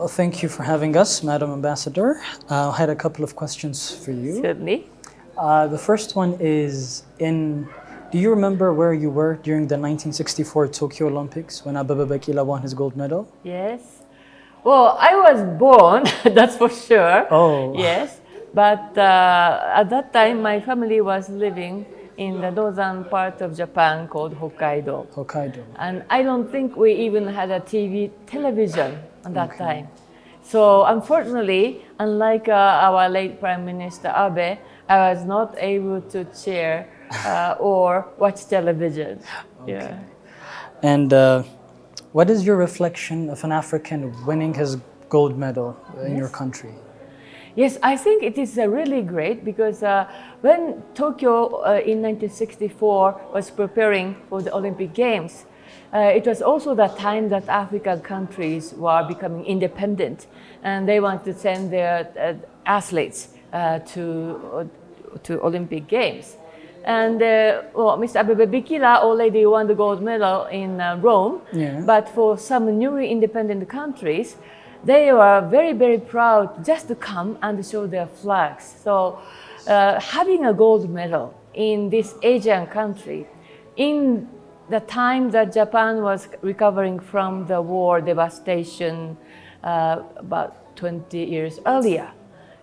Well, thank you for having us, Madam Ambassador. I had a couple of questions for you. Certainly. The first one is do you remember where you were during the 1964 Tokyo Olympics when Abebe Bikila won his gold medal? Yes. Well, I was born, that's for sure. Oh. Yes. But at that time, my family was living in the northern part of Japan called Hokkaido. Hokkaido. And I don't think we even had a television at that time. So unfortunately, unlike our late Prime Minister Abe, I was not able to cheer or watch television. Okay. Yeah. And what is your reflection of an African winning his gold medal in your country? Yes, I think it is really great because when Tokyo in 1964 was preparing for the Olympic Games, it was also the time that African countries were becoming independent and they wanted to send their athletes to Olympic Games. And Mr. Abebe Bikila already won the gold medal in Rome, but for some newly independent countries, they were very, very proud just to come and show their flags. So having a gold medal in this Asian country, in the time that Japan was recovering from the war devastation about 20 years earlier,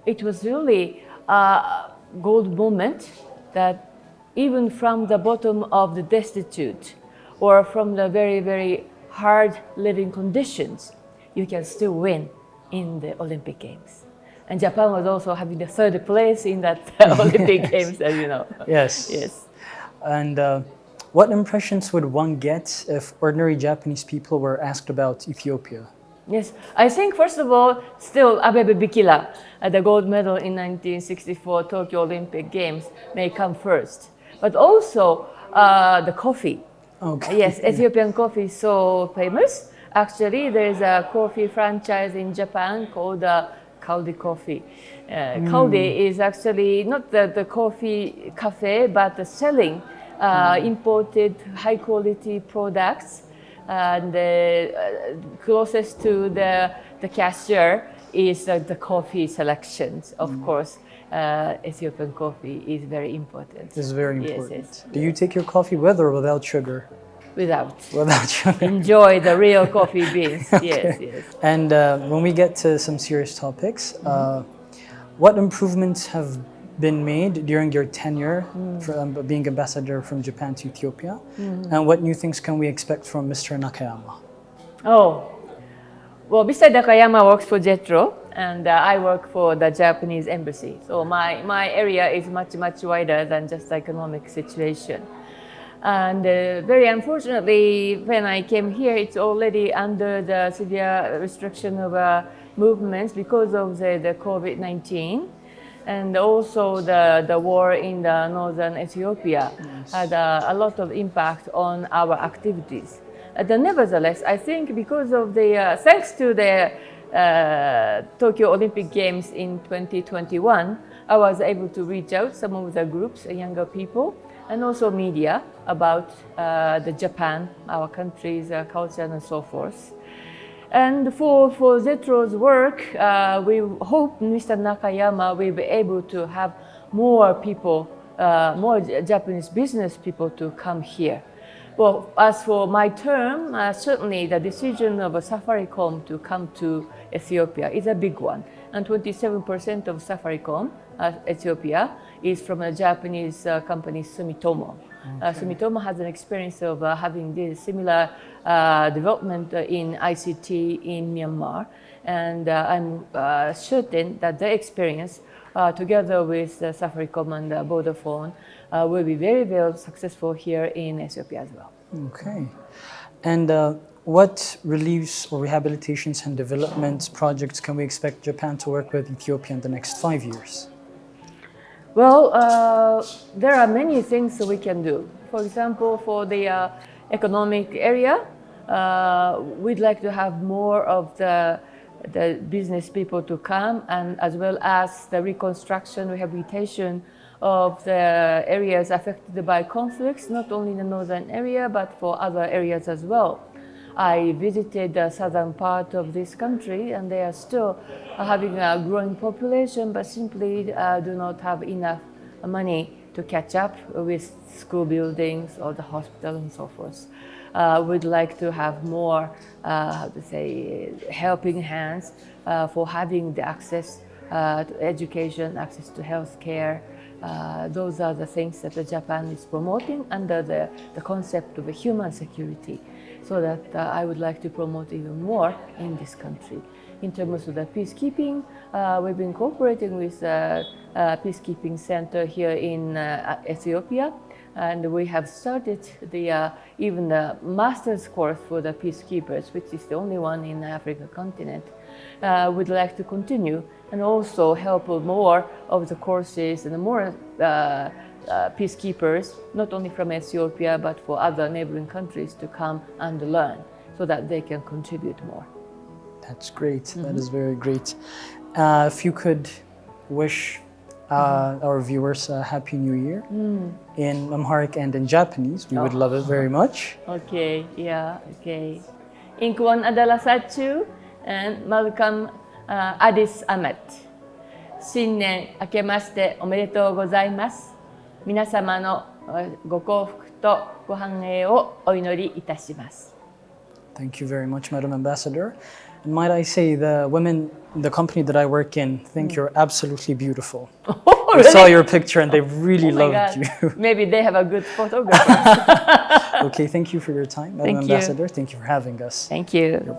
it was really a gold moment that even from the bottom of the destitute or from the very, very hard living conditions, you can still win in the Olympic Games. And Japan was also having the third place in that Olympic Games, as you know. Yes. Yes. And what impressions would one get if ordinary Japanese people were asked about Ethiopia? Yes, I think first of all, still Abebe Bikila, the gold medal in 1964 Tokyo Olympic Games may come first. But also the coffee. Okay. Yes, Ethiopian coffee is so famous. Actually, there is a coffee franchise in Japan called Kaudi Coffee. Kaudi is actually not the coffee cafe, but selling imported high quality products. And closest to the cashier is the coffee selections. Of course, Ethiopian coffee is very important. It's very important. Yes. Do you take your coffee with or without sugar? Without. Without sugar. Enjoy the real coffee beans. Okay. Yes. And when we get to some serious topics, what improvements have been made during your tenure from being ambassador from Japan to Ethiopia? And what new things can we expect from Mr. Nakayama? Oh, well, Mr. Nakayama works for JETRO, and I work for the Japanese embassy. So my area is much, much wider than just the economic situation. And very unfortunately, when I came here, it's already under the severe restriction of movements because of the COVID-19. And also the war in the northern Ethiopia had a lot of impact on our activities. Nevertheless, I think because of thanks to the Tokyo Olympic Games in 2021, I was able to reach out some of the groups, younger people, and also media about the Japan, our country's culture and so forth. And for JETRO's work, we hope Mr. Nakayama will be able to have more people, more Japanese business people to come here. Well, as for my term, certainly the decision of Safaricom to come to Ethiopia is a big one. And 27% of Safaricom, Ethiopia, is from a Japanese company, Sumitomo. Sumitomo has an experience of having this similar development in ICT in Myanmar. And I'm certain that their experience, together with Safaricom and Vodafone, will be very, very successful here in Ethiopia as well. Okay. And what reliefs or rehabilitations and development projects can we expect Japan to work with Ethiopia in the next 5 years? Well, there are many things that we can do. For example, for the economic area, we'd like to have more of the business people to come, and as well as the reconstruction, rehabilitation of the areas affected by conflicts, not only in the northern area, but for other areas as well. I visited the southern part of this country, and they are still having a growing population, but simply do not have enough money to catch up with school buildings or the hospital and so forth. We'd like to have more, helping hands for having the access to education, access to health care. Those are the things that Japan is promoting under the concept of human security. So that I would like to promote even more in this country. In terms of the peacekeeping, we've been cooperating with a peacekeeping center here in Ethiopia, and we have started even the master's course for the peacekeepers, which is the only one in the African continent. We'd like to continue and also help more of the courses and more peacekeepers, not only from Ethiopia, but for other neighboring countries to come and learn so that they can contribute more. That's great. That is very great. If you could wish our viewers a Happy New Year in Amharic and in Japanese, we would love it very much. Okay, yeah, okay. Inkwan adalah satu and welcome Addis Ahmed. 新年明けましておめでとうございます。皆様のご幸福とご繁栄をお祈りいたします。Thank you very much, Madam Ambassador. And might I say, the women in the company that I work in think you're absolutely beautiful. Oh, I saw your picture and they really loved God. you. Maybe they have a good photographer. Okay, thank you for your time, Madam Ambassador. Thank you for having us. Thank you.